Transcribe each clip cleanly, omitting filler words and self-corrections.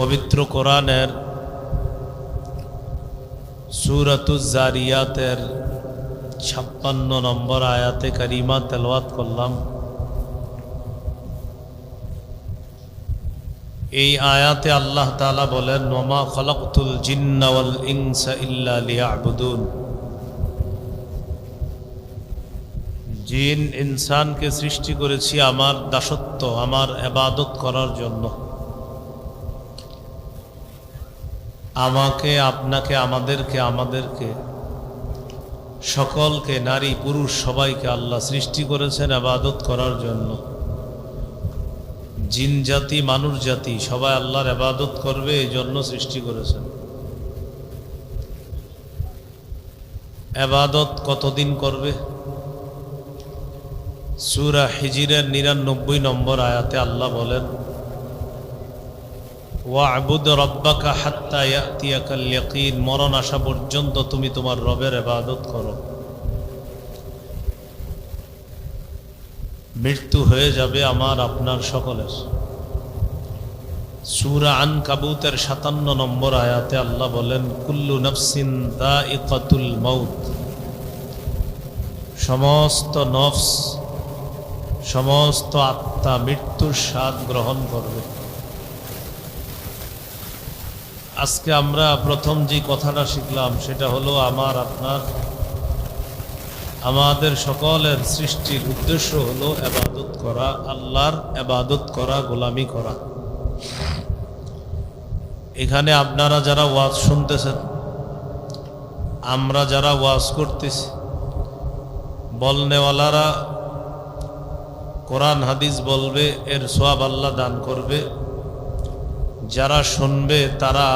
পবিত্র কোরআনের সূরাতুজ জারিয়াতের 56 নম্বর আয়াতে কারিমা তেলাওয়াত করলাম। এই আয়াতে আল্লাহ তাআলা বলেন, ওমা খালাকতুল জিন্না ওয়াল ইনসা ইল্লা লিয়াবুদুন। জিন ইনসানকে সৃষ্টি করেছি আমার দাসত্ব, আমার ইবাদত করার জন্য। আমাকে, আপনাকে, আমাদেরকে সকলকে, নারী পুরুষ সবাইকে আল্লাহ সৃষ্টি করেছেন ইবাদত করার জন্য। জিন জাতি, মানুষ জাতি সবাই আল্লাহর ইবাদত করবে, এই জন্য সৃষ্টি করেছেন। ইবাদত কতদিন করবে? সূরা হিজরের 99 নম্বর আয়াতে আল্লাহ বলেন, ওয়া'বুদ রাব্বাকা হাত্তা ইয়াতিয়াকাল ইয়াকিন। মরণ আসা পর্যন্ত তুমি তোমার রবের ইবাদত করো। মৃত্যু হয়ে যাবে আমার আপনার সকলের। সূরা আনকাবুতের 57 নম্বর আয়াতে আল্লাহ বলেন, কুল্লু নাফসিন দাইকাতুল মাউত। সমস্ত নফস, সমস্ত আত্মা মৃত্যুর স্বাদ গ্রহণ করবে। আজকে আমরা প্রথম যে কথাটা শিখলাম সেটা হলো আমার আপনার, আমাদের সকলের সৃষ্টির উদ্দেশ্য হলো ইবাদত করা, আল্লাহর ইবাদত করা, গোলামি করা। এখানে আপনারা যারা ওয়াজ শুনতেছেন, আমরা যারা ওয়াজ করতেছি, বলনেওয়ালারা কোরআন হাদিস বলবে, এর সওয়াব আল্লাহ দান করবে। যারা শুনবে তারা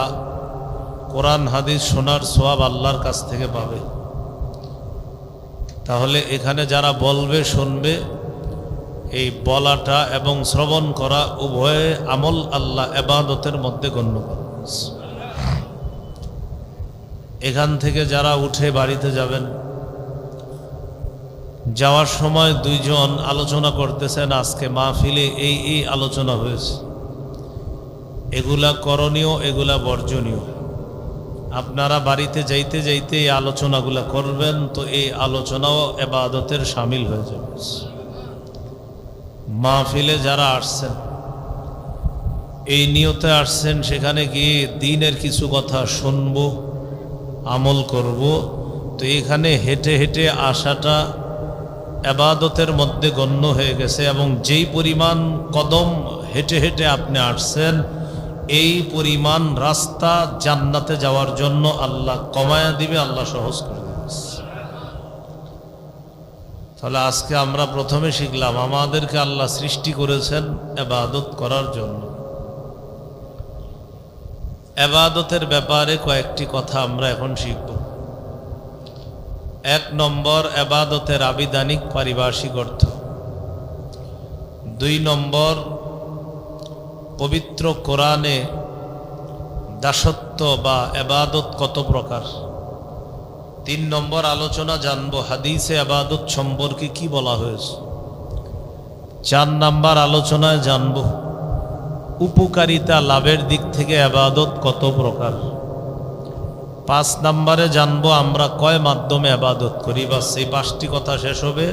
কোরআন হাদিস শোনার সওয়াব আল্লাহর কাছ থেকে পাবে। তাহলে এখানে যারা বলবে, শুনবে, এই বলাটা এবং শ্রবণ করা উভয়ে আমল, আল্লাহ ইবাদতের মধ্যে গণ্য করে। এখান থেকে যারা উঠে বাড়িতে যাবেন, যাওয়ার সময় দুইজন আলোচনা করতেছেন, আজকে মাহফিলে এই আলোচনা হয়েছে, এগুলা করণীয়, এগুলা বর্জনীয়। আপনারা বাড়িতে যাইতে যাইতে এই আলোচনাগুলা করবেন, তো এই আলোচনাও ইবাদতের শামিল হয়ে যাবে। মাহফিলে যারা আসছেন, এই নিয়তে আসছেন, সেখানে গিয়ে দ্বীনের কিছু কথা শুনবো, আমল করব, তো এখানে হেঁটে হেঁটে আসাটা ইবাদতের মধ্যে গণ্য হয়ে গেছে। এবং যেই পরিমাণ কদম হেঁটে হেঁটে আপনি আসছেন, এই পরিমাণ রাস্তা জান্নাতে যাওয়ার জন্য আল্লাহ কমায়া দিবে, আল্লাহ সহজ করে দিবে। তাহলে আজকে আমরা প্রথমে শিখলাম, আমাদেরকে আল্লাহ সৃষ্টি করেছেন ইবাদত করার জন্য। ইবাদতের ব্যাপারে কয়েকটি কথা আমরা এখন শিখব। 1 নম্বর, ইবাদতের আবিধানিক পারিভাষিক অর্থ। 2 নম্বর, পবিত্র কোরআনে দাসত্ব বা ইবাদত কত প্রকার। 3 নম্বর আলোচনা জানব হাদিসে ইবাদত সম্পর্কে কি বলা হয়েছে। 4 নম্বর আলোচনায় জানব উপকারিতা, লাভের দিক থেকে ইবাদত কত প্রকার। 5 নম্বরে জানব আমরা কয় মাধ্যমে ইবাদত করি। বাস এই 5টি কথা শেষ হবে,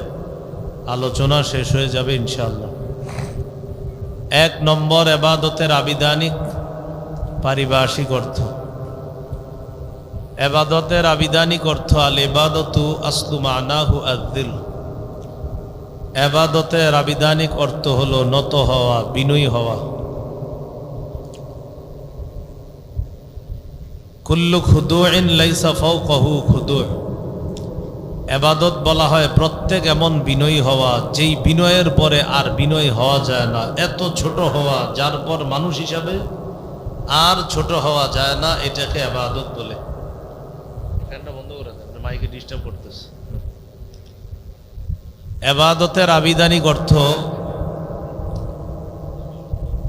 আলোচনা শেষ হয়ে যাবে ইনশাআল্লাহ। 1 নম্বর, ইবাদতের আবিধানিক পারিভাষিক অর্থ। ইবাদতের আবিধানিক অর্থ, আল ইবাদতু আসলু মানাহু আয-যিল। ইবাদতের আবিধানিক অর্থ হলো নত হওয়া, বিনয়ী হওয়া। কুল্লু খুদুইন লাইসা ফাওকাহু খুদু'। ইবাদত বলা হয় প্রত্যেক এমন বিনয়ী হওয়া, যেই বিনয়ের পরে আর বিনয়ী হওয়া যায় না। এত ছোট হওয়া যার পর মানুষ হিসাবে আর ছোট হওয়া যায় না, এটাকে ইবাদত বলে। ফ্যানটা বন্ধ করে দেন, মাইকে ডিস্টার্ব করতেছে। ইবাদতের আবিধানিক অর্থ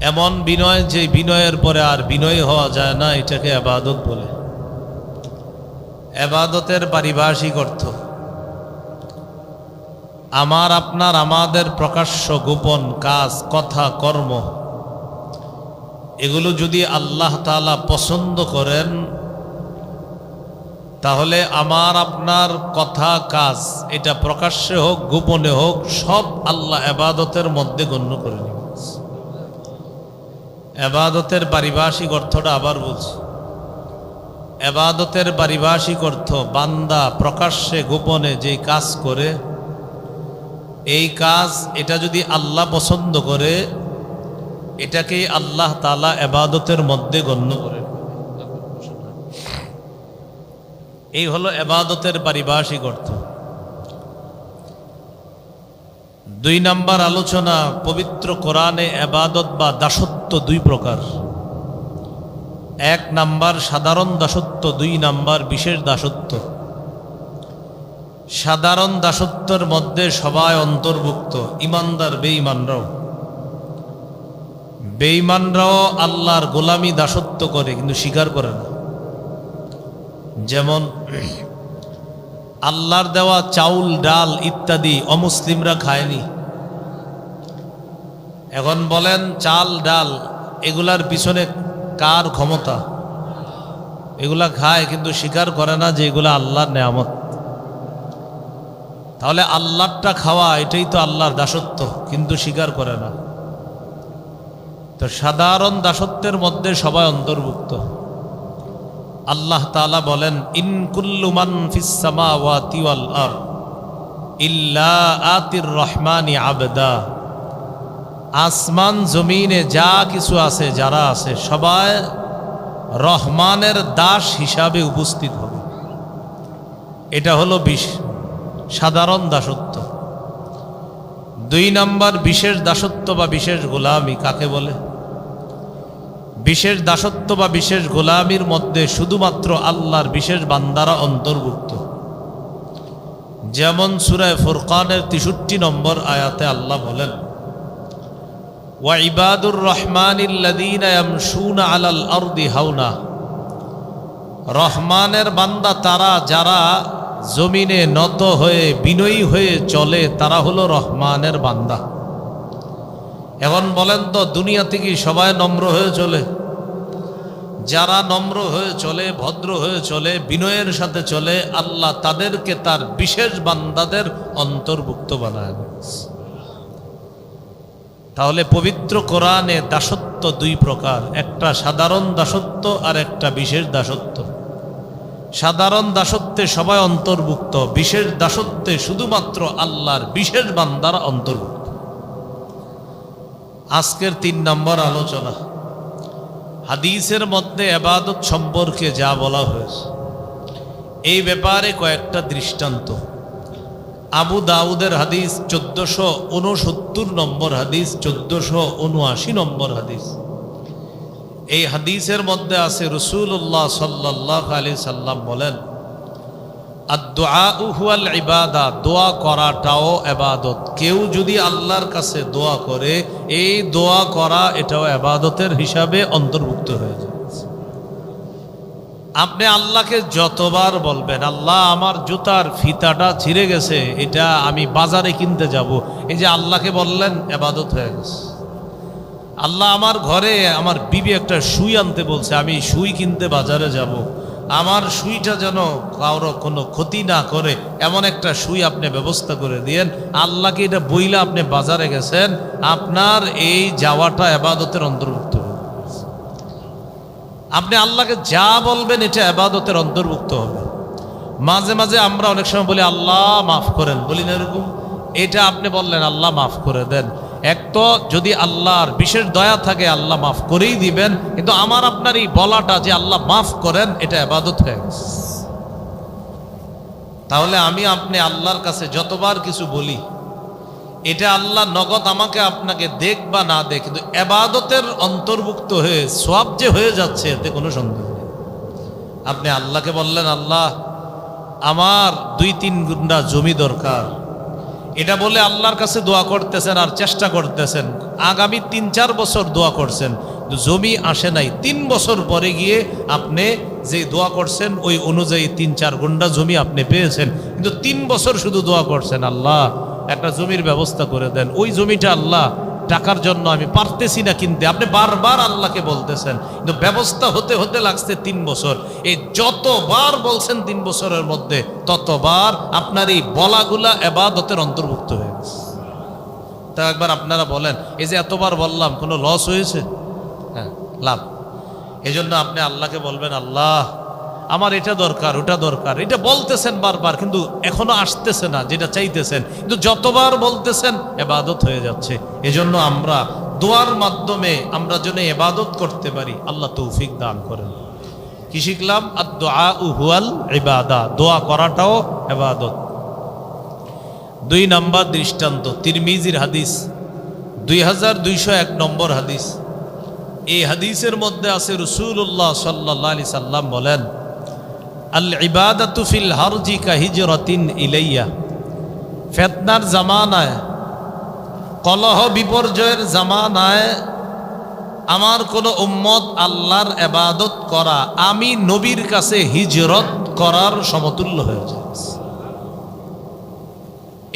এমন বিনয়, যে বিনয়ের পরে আর বিনয়ী হওয়া যায় না, এটাকে ইবাদত বলে। ইবাদতের পারিভাষিক অর্থ, আমার আপনার, আমাদের প্রকাশ্য গোপন কাজ, কথা, কর্ম, এগুলো যদি আল্লাহ তাআলা পছন্দ করেন, তাহলে আমার আপনার কথা কাজ এটা প্রকাশ্যে হোক গোপনে হোক সব আল্লাহ ইবাদতের মধ্যে গণ্য করে নেবেন। ইবাদতের পারিভাষিক অর্থটা আবার বলছি, ইবাদতের পারিভাষিক অর্থ বান্দা প্রকাশ্যে গোপনে যেই কাজ করে, এই কাজ এটা যদি আল্লাহ পছন্দ করে, এটাকেই আল্লাহ তাআলা ইবাদতের মধ্যে গণ্য করে। এই হলো ইবাদতের পারিভাষিক অর্থ। 2 নাম্বার আলোচনা, পবিত্র কোরআনে ইবাদত বা দাসত্ব 2 প্রকার। 1 নাম্বার সাধারণ দাসত্ব, 2 নাম্বার বিশেষ দাসত্ব। সাধারণ দাসত্বের মধ্যে সবাই অন্তর্ভুক্ত, ইমানদার বেঈমানরাও। বেঈমানরাও আল্লাহর গোলামি দাসত্ব করে কিন্তু স্বীকার করে না। যেমন আল্লাহর দেওয়া চাউল ডাল ইত্যাদি অমুসলিমরা খায়নি। এখন বলেন চাল ডাল এগুলার পিছনে কার ক্ষমতা? এগুলা খায় কিন্তু স্বীকার করে না যে এগুলা আল্লাহর নেয়ামত। তাহলে আল্লাহরটা খাওয়া এটাই তো আল্লাহর দাসত্ব, কিন্তু স্বীকার করে না। তো সাধারণ দাসত্বের মধ্যে সবাই অন্তর্ভুক্ত। আল্লাহ তাআলা বলেন, ইন কুল্লু মান ফিস সামাওয়াতি ওয়াল আরদ ইল্লা আতির রহমানি আবদা। আসমান জমিনে যা কিছু আছে, যারা আছে সবাই রহমানের দাস হিসাবে উপস্থিত হবে। এটা হলো সাধারণ দাসত্ব। 2 নাম্বার বিশেষ দাসত্ব বা বিশেষ গোলামি কাকে বলে? বিশেষ দাসত্ব বা বিশেষ গোলামির মধ্যে শুধুমাত্র আল্লাহর বিশেষ বান্দারা অন্তর্ভুক্ত। যেমন সূরা ফুরকানের 63 নম্বর আয়াতে আল্লাহ বলেন, ওয়া ইবাদুর রহমানিল্লাযীনা ইয়ামশুনা আলাল আরদি হাওনা। রহমানের বান্দা তারা যারা জমিনে নত হয়ে বিনয়ী হয়ে চলে, তারা হলো রহমানের বান্দা। এখন বলেন তো, দুনিয়াতে কি সবাই নম্র হয়ে চলে? যারা নম্র হয়ে চলে, ভদ্র হয়ে চলে, বিনয়ের সাথে চলে, আল্লাহ তাদেরকে তার বিশেষ বান্দাদের অন্তর্ভুক্ত বানায়। তাহলে পবিত্র কোরআনে দাসত্ব 2 প্রকার, একটা সাধারণ দাসত্ব আর একটা বিশেষ দাসত্ব। সাধারণ দাসত্বে সবাই অন্তর্ভুক্ত, বিশেষ দাসত্বে শুধুমাত্র আল্লাহর বিশেষ বান্দারা অন্তর্ভুক্ত। আজকের 3 নম্বর আলোচনা, হাদিসের মধ্যে ইবাদত সম্পর্কে যা বলা হয়েছে এই ব্যাপারে কয়েকটা দৃষ্টান্ত। আবু দাউদের হাদিস 1469 নম্বর হাদিস, 1479 নম্বর হাদিস। এই হাদিসের মধ্যে আছে রাসূলুল্লাহ সাল্লাল্লাহু আলাইহি সাল্লাম বলেন, আদ-দুআউ হুয়াল ইবাদা। দোয়া করাটাও ইবাদত। কেউ যদি আল্লাহর কাছে দোয়া করে, এই দোয়া করা এটাও ইবাদতের হিসাবে অন্তর্ভুক্ত হয়ে যায়। আপনি আল্লাহকে যতবার বলবেন, আল্লাহ আমার জুতার ফিতাটা ছিঁড়ে গেছে, এটা আমি বাজারে কিনতে যাব, এই যে আল্লাহকে বললেন, ইবাদত হয়ে গেছে। আল্লাহ আমার ঘরে আমার বিবি একটা সুই আনতে বলছে, আমি সুই কিনতে বাজারে যাব, আমার সুইটা যেন কারো কোনো ক্ষতি না করে এমন একটা সুই আপনি ব্যবস্থা করে দিয়েন। আল্লাহকে এটা বইলা আপনি বাজারে গেছেন, আপনার এই যাওয়াটা ইবাদতের অন্তর্ভুক্ত। আপনি আল্লাহকে যা বলবেন এটা ইবাদতের অন্তর্ভুক্ত হবে। মাঝে মাঝে আমরা অনেক সময় বলি আল্লাহ মাফ করেন, বলি না এরকম? এটা আপনি বললেন আল্লাহ মাফ করে দেন। এক তো যদি আল্লাহর বিশেষ দয়া থাকে আল্লাহ মাফ করেই দিবেন, কিন্তু আমার আপনার এই বলাটা যে আল্লাহ মাফ করেন, এটা ইবাদত হয়ে গেছে। তাহলে আমি আপনি আল্লাহর কাছে যতবার কিছু বলি, এটা আল্লাহ নগদ আমাকে আপনাকে দেখ বা না দেখ, কিন্তু ইবাদতের অন্তর্ভুক্ত হয়ে সওয়াব যে হয়ে যাচ্ছে এতে কোনো সন্দেহ নেই। আপনি আল্লাহকে বললেন, আল্লাহ আমার 2-3 গুণ্ঠা জমি দরকার, এটা বলে আল্লাহর কাছে দোয়া করতেছেন আর চেষ্টা করতেছেন, আগামী 3-4 বছর দোয়া করছেন, জমি আসে নাই। 3 বছর পরে গিয়ে আপনি যে দোয়া করছেন ওই অনুযায়ী 3-4 গুণ্ঠা জমি আপনি পেয়েছেন, কিন্তু 3 বছর শুধু দোয়া করছেন, আল্লাহ একটা জমির ব্যবস্থা করে দেন। ওই জমিটা আল্লাহ টাকার জন্য আমি পারতেছি না কিনতে, আপনি বারবার আল্লাহকে বলতেছেন, কিন্তু ব্যবস্থা হতে হতে লাগছে 3 বছর। এই যতবার বলছেন 3 বছরের মধ্যে, ততবার আপনার এই বলাগুলা ইবাদতের অন্তর্ভুক্ত হয়ে গেছে। তা একবার আপনারা বলেন, এই যে এতবার বললাম কোনো লস হয়েছে? হ্যাঁ, লাভ। এই জন্য আপনি আল্লাহকে বলবেন, আল্লাহ আমার এটা দরকার, ওটা দরকার, এটা বলতেছেন বারবার, কিন্তু এখনো আসতেছে না যেটা চাইতেছেন, কিন্তু যতবার বলতেছেন ইবাদত হয়ে যাচ্ছে। এজন্য আমরা দোয়ার মাধ্যমে আমরা যেন ইবাদত করতে পারি, আল্লাহ তৌফিক দান করেন। কি শিখলাম? আদ-দুআউ হুয়াল ইবাদা, দোয়া করাটাও ইবাদত। 2 নম্বর দৃষ্টান্ত তিরমিজির হাদিস, 2201 নম্বর হাদিস। এই হাদিসের মধ্যে আছে রাসূলুল্লাহ সাল্লাল্লাহু আলাইহি সাল্লাম বলেন, আল ইবাদাতু ফিল হারজি কা হিজরাতিন ইলাইয়া। ফিতনার জামানায়, কলহ বিপর্যয়ের জামানায় আমার কোন উম্মত আল্লাহর ইবাদত করা আমি নবীর কাছে হিজরত করার সমতুল্য হয়ে যায়।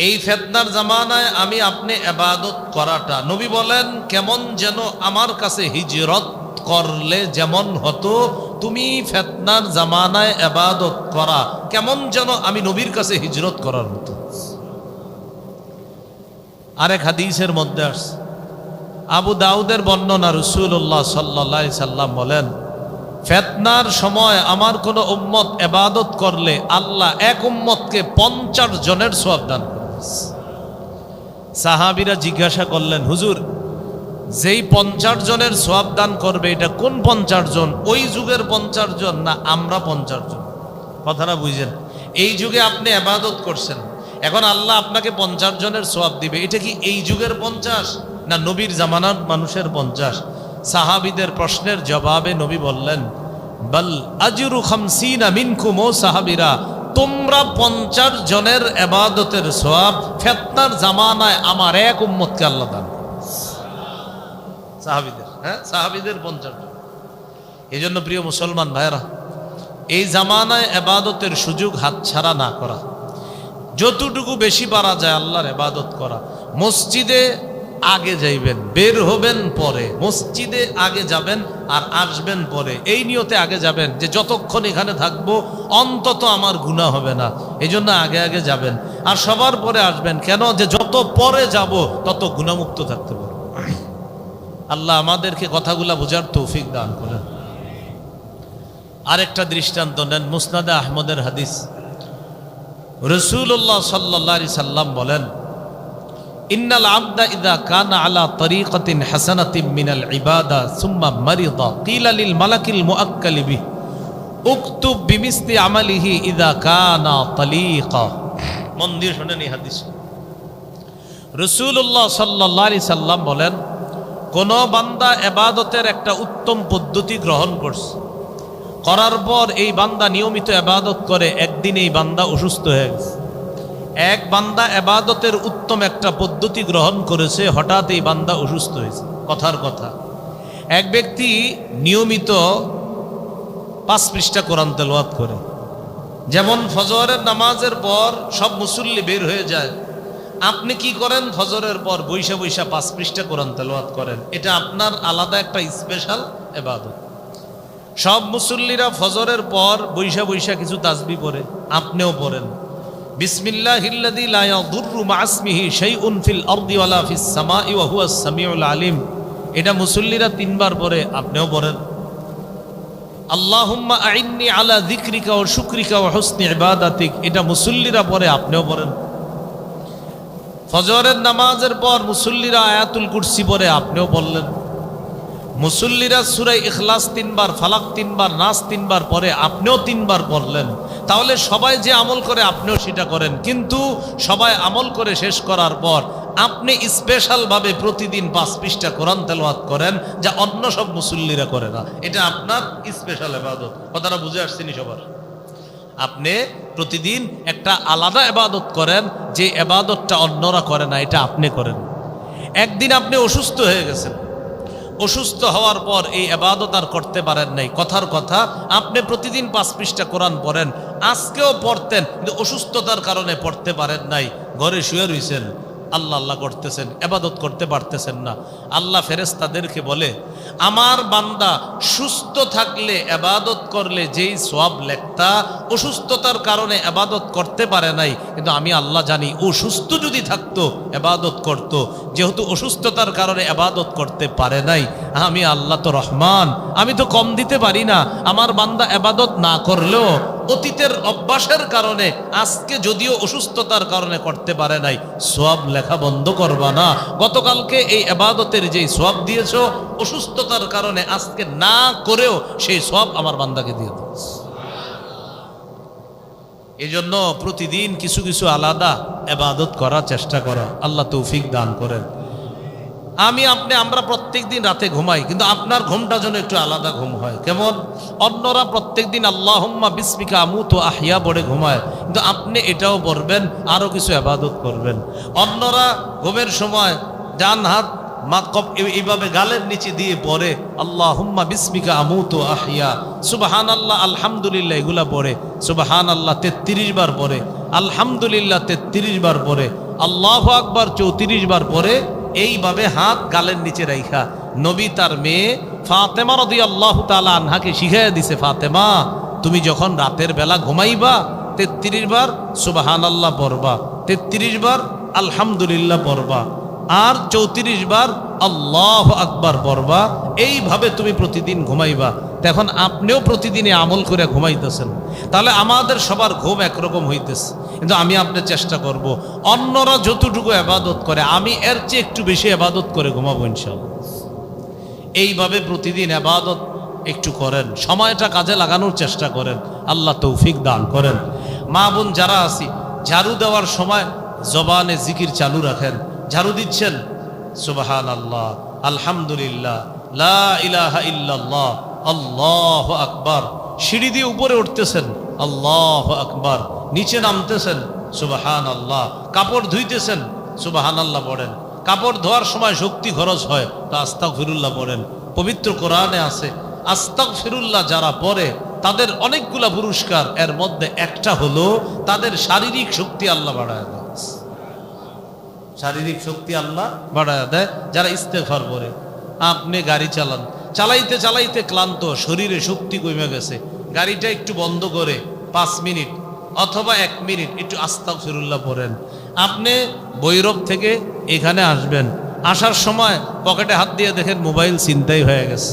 এই ফিতনার জামানায় আমি আপনি ইবাদত করাটা, নবী বলেন, কেমন যেন আমার কাছে হিজরত করলে যেমন হতো, তুমি ফিতনার জামানায় ইবাদত করা কেমন যেন আমি নবীর কাছে হিজরত করার মতো। আরেক হাদিসের মধ্যে আসছে, আবু দাউদের বর্ণনা, রাসূলুল্লাহ সাল্লাল্লাহু আলাইহি সাল্লাম বলেন, ফিতনার সময় আমার কোন উম্মত ইবাদত করলে আল্লাহ এক উম্মতকে 50 জনের সওয়াব দান করেন। সাহাবীরা জিজ্ঞাসা করলেন, হুজুর যেই 50 জনের সওয়াব দান করবে, এটা কোন 50 জন? ওই যুগের 50 জন না আমরা 50 জন? কথাটা বুঝেন? এই যুগে আপনি ইবাদত করছেন, এখন আল্লাহ আপনাকে 50 জনের সওয়াব দিবে, এটা কি এই যুগের 50 না নবীর জামানার মানুষের 50? সাহাবীদের প্রশ্নের জবাবে নবী বললেন, বাল আজরু 50 মিনকুম, ও সাহাবীরা তোমরা 50 জনের ইবাদতের সওয়াব ফিতনার জামানায় আমার এক উম্মতকে আল্লাহ দান করেন। সাহাবীদের, হ্যাঁ, সাহাবীদের 50 জন। এই জন্য প্রিয় মুসলমান ভাইরা, এই জামানায় ইবাদতের সুযোগ হাতছাড়া না করা, যতটুকু বেশি পারা যায় আল্লাহর ইবাদত করা। মসজিদে আগে যাইবেন, বের হবেন পরে, মসজিদে আগে যাবেন আর আসবেন পরে, এই নিয়তে আগে যাবেন যে যতক্ষণ এখানে থাকবো অন্তত আমার গুনাহ হবে না, এই জন্য আগে আগে যাবেন। আর সবার পরে আসবেন, কেন? যে যত পরে যাব তত গুনাহমুক্ত থাকতে পারবো। আল্লাহ আমাদেরকে কথাগুলা বোঝার তৌফিক দান করেন। আরেকটা দৃষ্টান্ত নেন, মুসনাদে আহমদের হাদিস, রাসূলুল্লাহ সাল্লাল্লাহু আলাইহি সাল্লাম বলেন, ইন্নাল আবদা ইযা কানা আলা তরিকাতিন হাসানাতিন মিনাল ইবাদা সুম্মা মারিদা কিলা লিল মালাকিল মুআক্কালি বিহি উকতুব বিমিসলি আমালিহি ইযা কানা তালিকা। মন দিয়ে শুনেন এই হাদিস। রাসূলুল্লাহ সাল্লাল্লাহু আলাইহি সাল্লাম বলেন, কোন বান্দা ইবাদতের একটা উত্তম পদ্ধতি গ্রহণ করছে, করার পর এই বান্দা নিয়মিত ইবাদত করে, একদিন এই বান্দা অসুস্থ হয়ে গেছে। এক বান্দা ইবাদতের উত্তম একটা পদ্ধতি গ্রহণ করেছে, হঠাৎ এই বান্দা অসুস্থ হয়েছে। কথার কথা, এক ব্যক্তি নিয়মিত 5 পৃষ্ঠা কোরআন তেলাওয়াত করে, যেমন ফজরের নামাজের পর সব মুসল্লি বের হয়ে যায়, আপনি কি করেন? ফজরের পর বৈশা বৈশা 5 পৃষ্ঠা কোরআন তেলাওয়াত করেন। এটা আপনার আলাদা একটা স্পেশাল ইবাদত। সব মুসল্লিরা ফজরের পর বৈশা বৈশা কিছু তাসবিহ পড়ে, আপনিও পড়েন। বিসমিল্লাহিল্লাযী লা ইয়াদুররু মা ইসমিহি শাইউন ফিল আরদি ওয়ালা ফিস সামাই ওয়া হুয়াস সামিউল আলিম, এটা মুসল্লিরা 3 বার পড়ে, আপনিও পড়েন। আল্লাহুম্মা আইন্নি আলা যিকরিকা ওয়া শুকরিকা ওয়া হুসনি ইবাদাতিক, এটা মুসল্লিরা পড়ে, আপনিও পড়েন। ফজরের নামাজের পর মুসল্লিরা আয়াতুল কুরসি পড়ে, আপনিও পড়লেন। মুসল্লিরা সূরা ইখলাস 3 বার, ফালাক 3 বার, নাস 3 বার পড়ে, আপনিও 3 বার পড়লেন। তাহলে সবাই যে আমল করে আপনিও সেটা করেন, কিন্তু সবাই আমল করে শেষ করার পর আপনি স্পেশালভাবে প্রতিদিন 5 পৃষ্ঠা কোরআন তেলাওয়াত করেন, যা অন্য সব মুসল্লিরা করে না। এটা আপনার স্পেশাল ইবাদত। কথাটা বুঝে আসছেনি সবার? আপনি প্রতিদিন একটা আলাদা ইবাদত করেন, যে ইবাদতটা অন্যরা করে না, এটা আপনি করেন। একদিন আপনি অসুস্থ হয়ে গেছেন, অসুস্থ হওয়ার পর এই ইবাদত আর করতে পারেন নাই। কথার কথা, আপনি প্রতিদিন 5 পৃষ্ঠা কোরআন পড়েন, আজকেও পড়তেন, কিন্তু অসুস্থতার কারণে পড়তে পারেন নাই, ঘরে শুয়ে রয়েছেন। আল্লাহ আল্লাহ করতেছেন, ইবাদত করতে পারতেছেন না। আল্লাহ ফেরেশতাদেরকে বলে, আমার বান্দা সুস্থ থাকলে ইবাদত করলে যেই সওয়াব লেখতা, অসুস্থতার কারণে ইবাদত করতে পারে নাই, কিন্তু আমি আল্লাহ জানি ও সুস্থ যদি থাকতো ইবাদত করত, যেহেতু অসুস্থতার কারণে ইবাদত করতে পারে নাই, আমি আল্লাহ তো রহমান, আমি তো কম দিতে পারি না। আমার বান্দা ইবাদত না করলেও অতীতের অভ্যাসের কারণে আজকে যদিও অসুস্থতার কারণে করতে পারে নাই, সওয়াব লেখা বন্ধ করবা না। গতকালকে এই ইবাদতের যেই সওয়াব দিয়েছো, অসুস্থতার কারণে আজকে না করেও সেই সওয়াব আমার বান্দাকে দিয়ে দাও। এই জন্য প্রতিদিন কিছু কিছু আলাদা ইবাদত করার চেষ্টা করা, আল্লাহ তৌফিক দান করেন। আমরা প্রত্যেক দিন রাতে ঘুমাই, কিন্তু আপনার ঘুমটা যেন একটু আলাদা ঘুম হয়। কেমন? অন্যরা প্রত্যেক দিন আল্লাহুম্মা বিসমিকা আমুতু ওয়া আহইয়া পড়ে ঘুমায়, কিন্তু আপনি এটাও পড়বেন, আরও কিছু ইবাদত করবেন। অন্যরা ঘুমের সময় ডান হাত এইভাবে গালের নিচে দিয়ে পড়ে আল্লাহুম্মা বিসমিকা আমুতু ওয়া আহইয়া, সুবহানাল্লাহ আলহামদুলিল্লাহ এগুলা পড়ে, সুবহানাল্লাহ 33 বার পড়ে, আলহামদুলিল্লাহ 33 বার পড়ে, আল্লাহু আকবার 34 বার পড়ে। এইভাবে হাত গালের নিচে রাইখা নবী তার মেয়ে ফাতেমা রাদিয়াল্লাহু তাআলা আনহাকে শিখাইয়া দিছে, ফাতেমা তুমি যখন রাতের বেলা ঘুমাইবা 33 বার সুবহানাল্লাহ পড়বা, 33 বার আলহামদুলিল্লাহ পড়বা, আর 34 বার আল্লাহু আকবার পড়বা। এইভাবে তুমি প্রতিদিন ঘুমাইবা। এখন আপনিও প্রতিদিনে আমল করে ঘুমাইতেছেন, তাহলে আমাদের সবার ঘুম একরকম হইতেছে। কিন্তু আমি আপনি চেষ্টা করব অন্যরা যতটুকু ইবাদত করে আমি এর চেয়ে একটু বেশি ইবাদত করে ঘুমাবো ইনশাআল্লাহ। এইভাবে প্রতিদিন ইবাদত একটু করেন, সময়টা কাজে লাগানোর চেষ্টা করেন, আল্লাহ তৌফিক দান করেন। মা বোন যারা আছি, ঝাড়ু দেওয়ার সময় জবানে জিকির চালু রাখেন। ঝাড়ু দিচ্ছেন সুবহানাল্লাহ আলহামদুলিল্লাহ লা ইলাহা ইল্লাল্লাহ আল্লাহু আকবার, সিঁড়ি দিয়ে উপরে উঠতেছেন আল্লাহু আকবার, নিচে নামতেছেন সুবহানাল্লাহ, কাপড় ধুইতেছেন সুবহানাল্লাহ পড়েন। কাপড় ধোয়ার সময় শক্তি খরচ হয় তো আস্তাগফিরুল্লাহ পড়েন। পবিত্র কোরআনে আছে আস্তাগফিরুল্লাহ যারা পড়ে তাদের অনেকগুলা পুরস্কার, এর মধ্যে একটা হলো তাদের শারীরিক শক্তি আল্লাহ বাড়ায় দেয়। শারীরিক শক্তি আল্লাহ বাড়ায় দেয় যারা ইস্তেগফার পড়ে। আপনি গাড়ি চালান, চালাইতে চালাইতে ক্লান্ত, শরীরে শক্তি কমে গেছে, গাড়িটা একটু বন্ধ করে 5 মিনিট অথবা 1 মিনিট একটু আস্তাগফিরুল্লাহ পড়েন। আপনি ভৈরব থেকে এখানে আসবেন, আসার সময় পকেটে হাত দিয়ে দেখেন মোবাইল ছিনতাই হয়ে গেছে।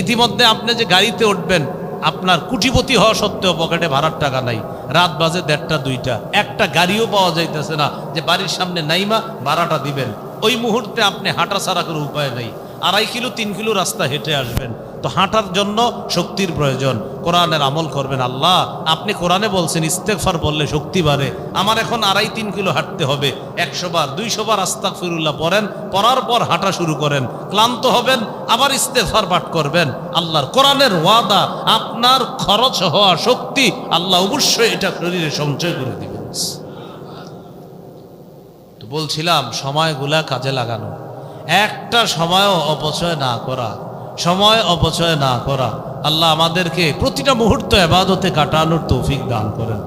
ইতিমধ্যে আপনি যে গাড়িতে উঠবেন, আপনার কোটিপতি হওয়া সত্ত্বেও পকেটে ভাড়ার টাকা নাই, রাত বাজে 1:30 2টা, একটা গাড়িও পাওয়া যাইতেছে না যে বাড়ির সামনে নাইমা ভাড়াটা দিবেন। ওই মুহূর্তে আপনি হাঁটা ছাড়া কোনো উপায় নেই, 2.5 কিলো 3 কিলো রাস্তা হেঁটে আসবেন। তো হাঁটার জন্য শক্তির প্রয়োজন, কোরআনের আমল করবেন। আল্লাহ আপনি কোরআনে বলছেন ইস্তেগফার বললে শক্তি বাড়ে, আমার এখন 2.5-3 কিলো হাঁটতে হবে, 100 বার 200 বার আস্তাগফিরুল্লাহ পড়েন, পড়ার পর হাঁটা শুরু করেন, ক্লান্ত হবেন আবার ইস্তেগফার পাঠ করবেন। আল্লাহর কোরআনের ওয়াদা, আপনার খরচ হওয়া শক্তি আল্লাহ অবশ্যই এটা শরীরে সঞ্চয় করে দিবেন। তো বলছিলাম সময়গুলা কাজে লাগানো, একটা সময়ও অপচয় না করা, সময় অপচয় না করা। আল্লাহ আমাদেরকে প্রতিটা মুহূর্ত ইবাদতে কাটানোর তৌফিক দান করেন।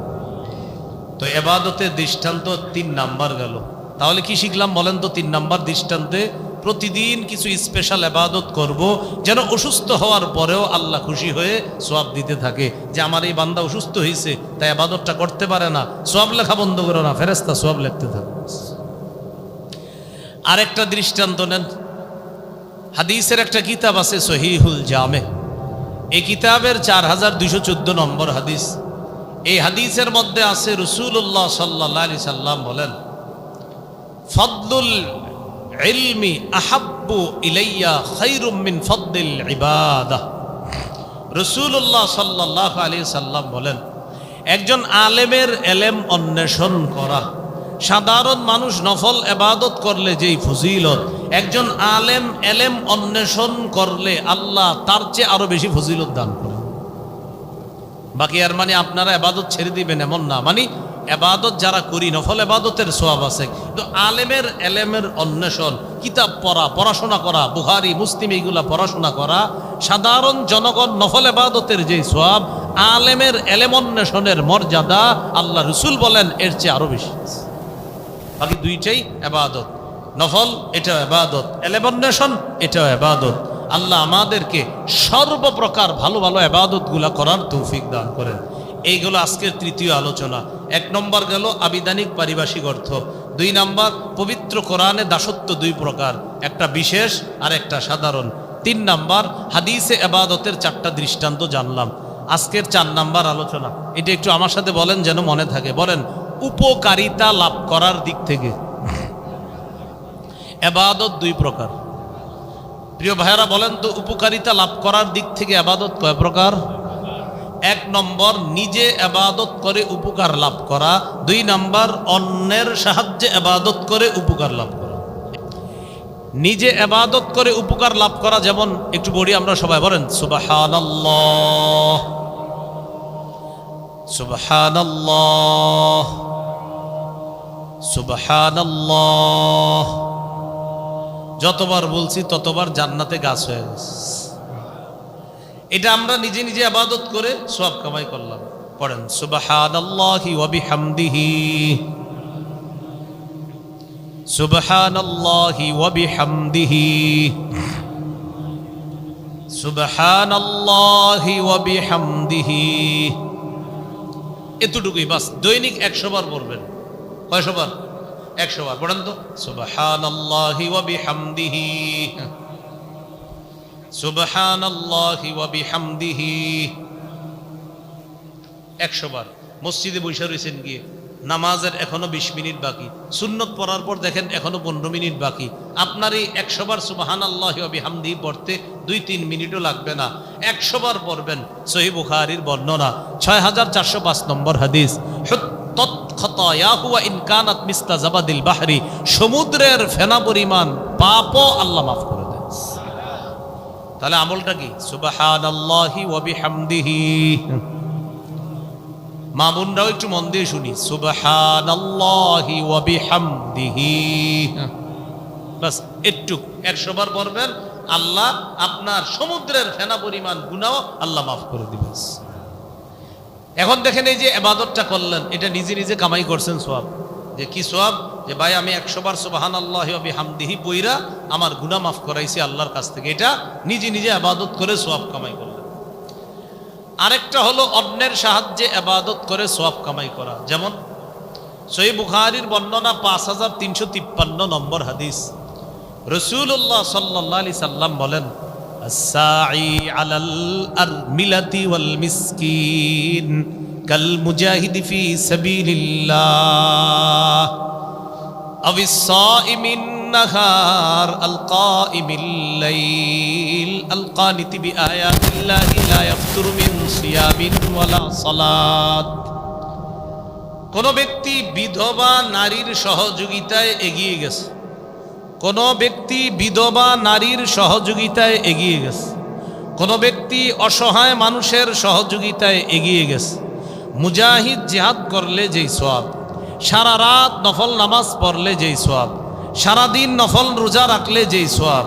তো ইবাদতের দৃষ্টান্ত 3 নাম্বার গেল। তাহলে কি শিখলাম বলেন তো? 3 নাম্বার দৃষ্টান্তে প্রতিদিন কিছু স্পেশাল ইবাদত করব, যেন অসুস্থ হওয়ার পরেও আল্লাহ খুশি হয়ে সওয়াব দিতে থাকে, যে আমার এই বান্দা অসুস্থ হয়েছে তাই ইবাদতটা করতে পারে না, সওয়াব লেখা বন্ধ করো না, ফেরেশতা সওয়াব লিখতে থাকে। আরেকটা দৃষ্টান্ত নেন, হাদিসের একটা কিতাব আছে সহিহুল জামে, এই কিতাবের 4214 নম্বর হাদিস। এই হাদিসের মধ্যে আছে রাসূলুল্লাহ সাল্লাল্লাহু আলাইহি সাল্লাম বলেন, ফাদলুল ইলমি আহাব্বু ইলাইয়া খায়রুম মিন ফাদলিল ইবাদাহ। রাসূলুল্লাহ সাল্লাল্লাহু আলাইহি সাল্লাম বলেন, একজন আলেমের এলেম অন্বেষণ করা, সাধারণ মানুষ নফল ইবাদত করলে যেই ফজিলত, একজন আলেম এলেম অন্বেষণ করলে আল্লাহ তার চেয়ে আরো বেশি ফজিলত দান করেন। বাকি আর মানে আপনারা ইবাদত ছেড়ে দিবেন এমন না, মানে ইবাদত যারা করি নফল ইবাদতের সওয়াব আছে, কিন্তু আলেমের এলেমের অন্বেষণ, কিতাব পড়া, পড়াশোনা করা, বুখারী মুসলিম এইগুলা পড়াশোনা করা, সাধারণ জনগণ নফল ইবাদতের যেই সওয়াব, আলেমের এলেম অন্বেষণের মর্যাদা আল্লাহ রাসূল বলেন এর চেয়ে আরো বেশি। বাকি দুইটাই ইবাদত। নফল এটাও ইবাদত, এলেবন্নেশন এটাও ইবাদত। আল্লাহ আমাদেরকে সর্বপ্রকার ভালো ভালো ইবাদতগুলা করার তৌফিক দান করেন। এইগুলো আজকের তৃতীয় আলোচনা। 1 নম্বর গেল আবিধানিক পারিভাষিক অর্থ, 2 নম্বর পবিত্র কোরআনে দাসত্ব 2 প্রকার, একটা বিশেষ আর একটা সাধারণ, 3 নম্বর হাদিসে ইবাদতের 4টা দৃষ্টান্ত জানলাম। আজকের 4 নম্বর আলোচনা, এটা একটু আমার সাথে বলেন যেন মনে থাকে। বলেন, উপকারিতা লাভ করার দিক থেকে ইবাদত 2 প্রকার। প্রিয় ভাইয়েরা বলেন তো, উপকারিতা লাভ করার দিক থেকে ইবাদত কয় প্রকার? 1 নম্বর নিজে ইবাদত করে উপকার লাভ করা, 2 নম্বর অন্যের সাহায্যে ইবাদত করে উপকার লাভ করা। নিজে ইবাদত করে উপকার লাভ করা যেমন, একটু বলি আমরা সবাই, বলেন সুবহানাল্লাহ সুবহানাল্লাহ সুবহানাল্লাহ। যতবার বলছি ততবার জান্নাতে গাছ হয়ে গেছে। এটা আমরা নিজে নিজে ইবাদত করে সওয়াব কামাই করলাম। পড়েন সুবহানাল্লাহি ওয়া বিহামদিহি সুবহানাল্লাহি ওয়া বিহামদিহি সুবহানাল্লাহি ওয়া বিহামদিহি। এতটুকুই বাস। দৈনিক 100 বার পড়বেন। কয়শো বার? 100 বার। পড়েন তো সুবহানাল্লাহি ওয়া বিহামদিহি সুবহানাল্লাহি ওয়া বিহামদিহি 100 বার। মসজিদে বসে রয়েছেন গিয়ে, নামাজের এখনো 20 মিনিট বাকি, সুন্নত পড়ার পর দেখেন এখনো 15 মিনিট বাকি। আপনার এই 100 বার সুবহানাল্লাহি ওয়া বিহামদিহি পড়তে 2-3 মিনিটও লাগবে না। 100 বার পড়বেন। সহিহ বুখারীর বর্ণনা, 6405 নম্বর হাদিস, খতায়াহু ওয়া ইন কানাত মিসলা জাবাদিল বাহরি, সমুদ্রের ফেনা পরিমাণ পাপও আল্লাহ মাফ করে দেন। তাহলে আমলটা কি? সুবহানাল্লাহি ওয়া বিহামদিহি। মামুনরাও একটু মন দিয়ে শুনি, সুবহানাল্লাহি ওয়া বিহামদিহি। বাস একটু 100 বার পড়বেন, আল্লাহ আপনার সমুদ্রের ফেনা পরিমাণ গুনাহ আল্লাহ মাফ করে দিবেন। এখন দেখেন, এই যে ইবাদতটা করলেন, এটা নিজে নিজে কামাই করছেন সওয়াব। যে কি সওয়াব? যে ভাই আমি 100 বার সুবহানাল্লাহি ওয়া বিহামদিহি পইরা আমার গুনাহ মাফ করাইছি আল্লাহর কাছ থেকে। এটা নিজে নিজে ইবাদত করে সওয়াব কামাই করলেন। আরেকটা হলো অন্যের সাহায্যে ইবাদত করে সওয়াব কামাই করা। যেমন সহিহ বুখারীর বর্ণনা 5353 নম্বর হাদিস, রাসূলুল্লাহ সাল্লাল্লাহু আলাইহি সাল্লাম বলেন, الساعي على الأرملة والمسكين كالمجاهد في سبيل الله أو الصائم النهار القائم الليل القانت بآيات الله لا يفتر من صيام ولا صلاة। কোন ব্যক্তি বিধবা নারীর সহযোগিতায় এগিয়ে গেছে, কোন ব্যক্তি বিধবা নারীর সহযোগিতায় এগিয়ে গেছে, কোন ব্যক্তি অসহায় মানুষের সহযোগিতায় এগিয়ে গেছে, মুজাহিদ জিহাদ করলে যেই সওয়াব, সারা রাত নফল নামাজ পড়লে যেই সওয়াব, সারাদিন নফল রোজা রাখলে যেই সওয়াব,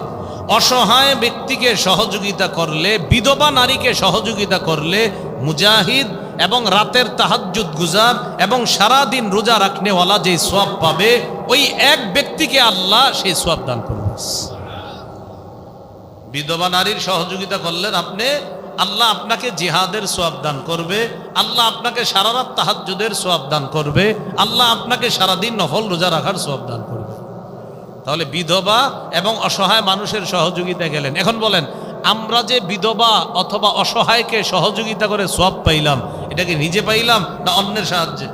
অসহায় ব্যক্তিকে সহযোগিতা করলে, বিধবা নারীকে সহযোগিতা করলে, মুজাহিদ এবং রাতের তাহাজ্জুদ গুজার এবং সারাদিন রোজা রাখনেওয়ালা যেই সওয়াব পাবে, ওই এক ব্যক্তিকে আল্লাহ সেই সওয়াব দান করবে। বিধবা নারীর সহযোগিতা করলেন আপনি, আল্লাহ আপনাকে জিহাদের সওয়াব দান করবে, আল্লাহ আপনাকে সারা রাত তাহাজ্জুদের সওয়াব দান করবে, আল্লাহ আপনাকে সারাদিন নফল রোজা রাখার সওয়াব দান করবে। তাহলে বিধবা এবং অসহায় মানুষের সহযোগিতা গেলেন। এখন বলেন, আমরা যে বিধবা অথবা অসহায়কে সহযোগিতা করে সওয়াব পাইলাম, এটা কি নিজে পাইলাম না অন্যের সাহায্যে?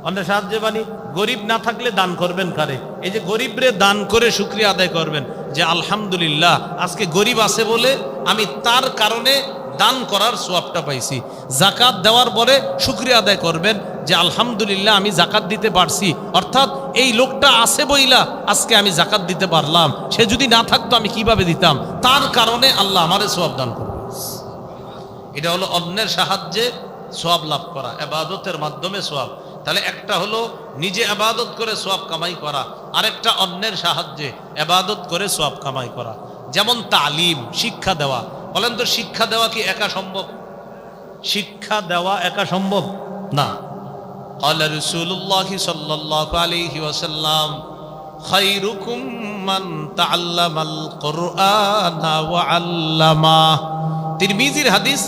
অন্যের সাহায্যে মানে গরিব না থাকলে দান করবেন কারে? এই যে গরিবরে দান করে শুকরিয়া আদায় করবেন যে আলহামদুলিল্লাহ আজকে গরিব আছে বলে আমি তার কারণে দান করার সওয়াবটা পাইছি। জাকাত দেওয়ার পরে শুকরিয়া আদায় করবেন যে আলহামদুলিল্লাহ আমি জাকাত দিতে পারছি, অর্থাৎ এই লোকটা আছে বইলা আজকে আমি জাকাত দিতে পারলাম, সে যদি না থাকতো আমি কিভাবে দিতাম, তার কারণে আল্লাহ আমারে সওয়াব দান করবে। এটা হলো অন্যের সাহায্যে সওয়াব লাভ করা, ইবাদতের মাধ্যমে সওয়াব। তাহলে একটা হলো নিজে ইবাদত করে সওয়াব কামাই করা, আরেকটা অন্যের সাহায্যে ইবাদত করে সওয়াব কামাই করা। যেমন তালিম, শিক্ষা দেওয়া। বলেন তো, শিক্ষা দেওয়া কি একা সম্ভব? শিক্ষা দেওয়া একা সম্ভব না। قال رسول الله صلى الله عليه وسلم خيركم من تعلم القرآن وعلمه। তিরমিজির হাদিস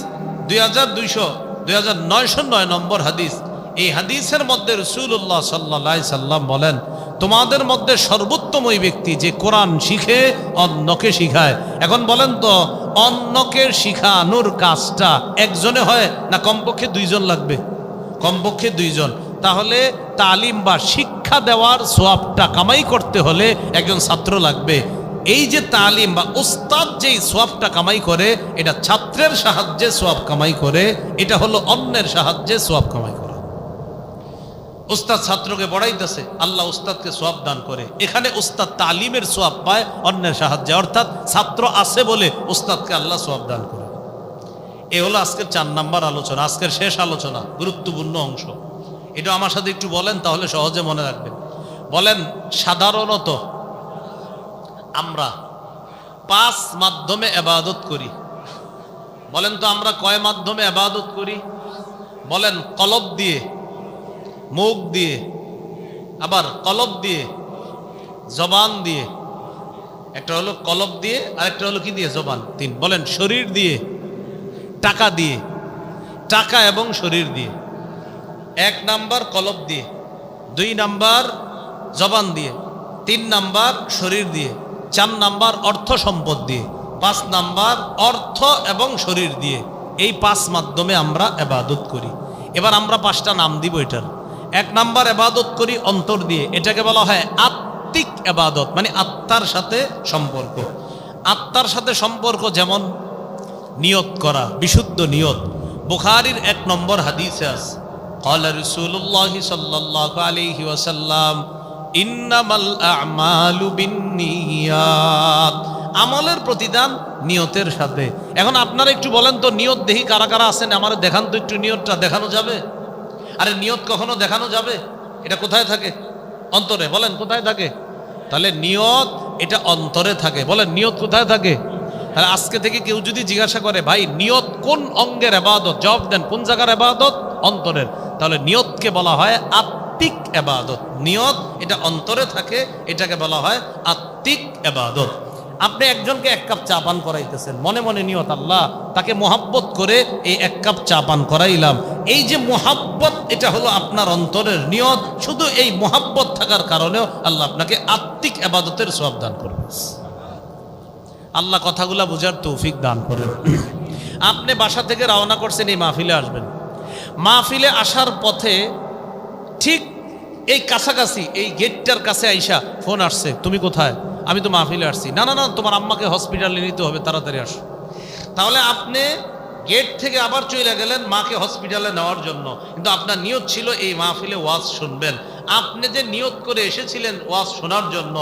2909 নম্বর হাদিস। এই হাদিসের মধ্যে রাসূলুল্লাহ সাল্লাল্লাহু আলাইহি সাল্লাম বলেন, তোমাদের মধ্যে সর্বোত্তম ওই ব্যক্তি যে কোরআন শিখে অন্যকে শিখায়। এখন বলেন তো, অন্যকে শিখানোর কাজটা একজনে হয় না কমপক্ষে দুইজন লাগবে? কমপক্ষে দুইজন। তাহলে তালিম বা শিক্ষা দেওয়ার সোয়াবটা কামাই করতে হলে একজন ছাত্র লাগবে। এই যে তালিম বা উস্তাদ যেই সোয়াবটা কামাই করে, এটা ছাত্রের সাহায্যে সোয়াব কামাই করে, এটা হলো অন্যের সাহায্যে সোয়াব কামাই করে। উস্তাদ ছাত্রকে পড়াইতেছে, আল্লাহ উস্তাদকে সোয়াব দান করে। এখানে উস্তাদ তালিমের সোয়াব পায় অন্যের সাহায্যে, অর্থাৎ ছাত্র আছে বলে উস্তাদকে আল্লাহ সোয়াব দান করে। এ হলো আজকের 4 নাম্বার আলোচনা, আজকের শেষ আলোচনা, গুরুত্বপূর্ণ অংশ। এটা আমার সাথে একটু বলেন, তাহলে সহজে মনে রাখবেন। বলেন, সাধারণত আমরা 5 মাধ্যমে ইবাদত করি। বলেন তো, আমরা কয় মাধ্যমে ইবাদত করি? বলেন, কলব দিয়ে, মুখ দিয়ে, আবার কলব দিয়ে, জবান দিয়ে। একটা হলো কলব দিয়ে, আরেকটা হলো কি দিয়ে? জবান। 3। বলেন, শরীর দিয়ে, টাকা দিয়ে। টাকা এবং শরীর দিয়ে। 1 নাম্বার কলব দিয়ে, 2 নাম্বার জবান দিয়ে, 3 নাম্বার শরীর দিয়ে, 4 নাম্বার অর্থ সম্পদ দিয়ে, 5 নাম্বার অর্থ এবং শরীর দিয়ে। এই 5 মাধ্যমে আমরা ইবাদত করি। এবার আমরা 5টা নাম দিব এটার। 1 নাম্বার ইবাদত করি অন্তর দিয়ে, এটাকে বলা হয় আত্মিক ইবাদত, মানে আত্মার সাথে সম্পর্ক। আত্মার সাথে সম্পর্ক যেমন নিয়ত করা, বিশুদ্ধ নিয়ত। বুখারীর 1 নম্বর হাদিসে আছে, قال رسول الله صلى الله عليه وسلم إنما الأعمال بالنيات। আমলের প্রতিদান নিয়তের সাথে। এখন আপনারা একটু বলেন তো, নিয়ত দেখি কারা কারা আছেন, আমার দেখান তো একটু। নিয়তটা দেখানো যাবে? আরে নিয়ত কখনো দেখানো যাবে? এটা কোথায় থাকে? অন্তরে। বলেন, কোথায় থাকে? তাহলে নিয়ত এটা অন্তরে থাকে। বলেন, নিয়ত কোথায় থাকে? তাহলে আজকে থেকে কেউ যদি জিজ্ঞাসা করে, ভাই নিয়ত কোন অঙ্গের ইবাদত, জবাব দেন কোন জায়গার ইবাদত? অন্তরের। তাহলে নিয়তকে বলা হয় আত্মিক ইবাদত। নিয়ত এটা অন্তরে থাকে, এটাকে বলা হয় আত্মিক ইবাদত। আপনি একজনকে 1 কাপ চা পান করাইতেছেন, মনে মনে নিয়ত, আল্লাহ তাকে মোহাব্বত করে এই 1 কাপ চা পান করাইলাম। এই যে মোহাব্বত, এটা হলো আপনার অন্তরের নিয়ত। শুধু এই মোহাব্বত থাকার কারণেও আল্লাহ আপনাকে আত্মিক ইবাদতের সওয়াব দান করবে। আল্লাহ কথাগুলা বোঝার তৌফিক দান করেন। আপনি বাসা থেকে রওনা করছেন, এই মাহফিলে আসবেন। মাহফিলে আসার পথে ঠিক এই কাছাকাছি এই গেটটার কাছে আইসা ফোন আসছে, তুমি কোথায়? আমি তো মাহফিলে আসছি। না না না, তোমার আম্মাকে হসপিটালে নিতে হবে, তাড়াতাড়ি আসো। তাহলে আপনি গেট থেকে আবার চলে গেলেন মাকে হসপিটালে নেওয়ার জন্য, কিন্তু আপনার নিয়ত ছিল এই মাহফিলে ওয়াজ শুনবেন। আপনি যে নিয়ত করে এসেছিলেন ওয়াজ শোনার জন্য,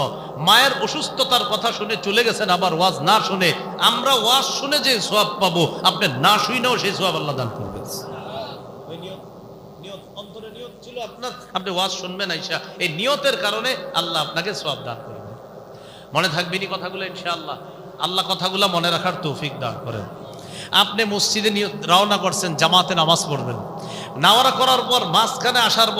মায়ের অসুস্থতার কথা শুনে চলে গেছেন আবার ওয়াজ না শুনে। আমরা ওয়াজ শুনে যে সওয়াব পাবো, আপনি না শুনেও সেই সওয়াব আল্লাহ দান করবেন। অন্তরে নিয়ত ছিল আপনার, আপনি ওয়াজ শুনবেন আইসা, এই নিয়তের কারণে আল্লাহ আপনাকে সওয়াব দান করবেন। মনে থাকবেনি কথাগুলো ইনশাআল্লাহ। আল্লাহ কথাগুলো মনে রাখার তৌফিক দান করেন। আপনি মসজিদে রওনা করছেন, জামাতে নামাজ পড়বেন। নাওয়ারা করার পর মাঝখানে আসার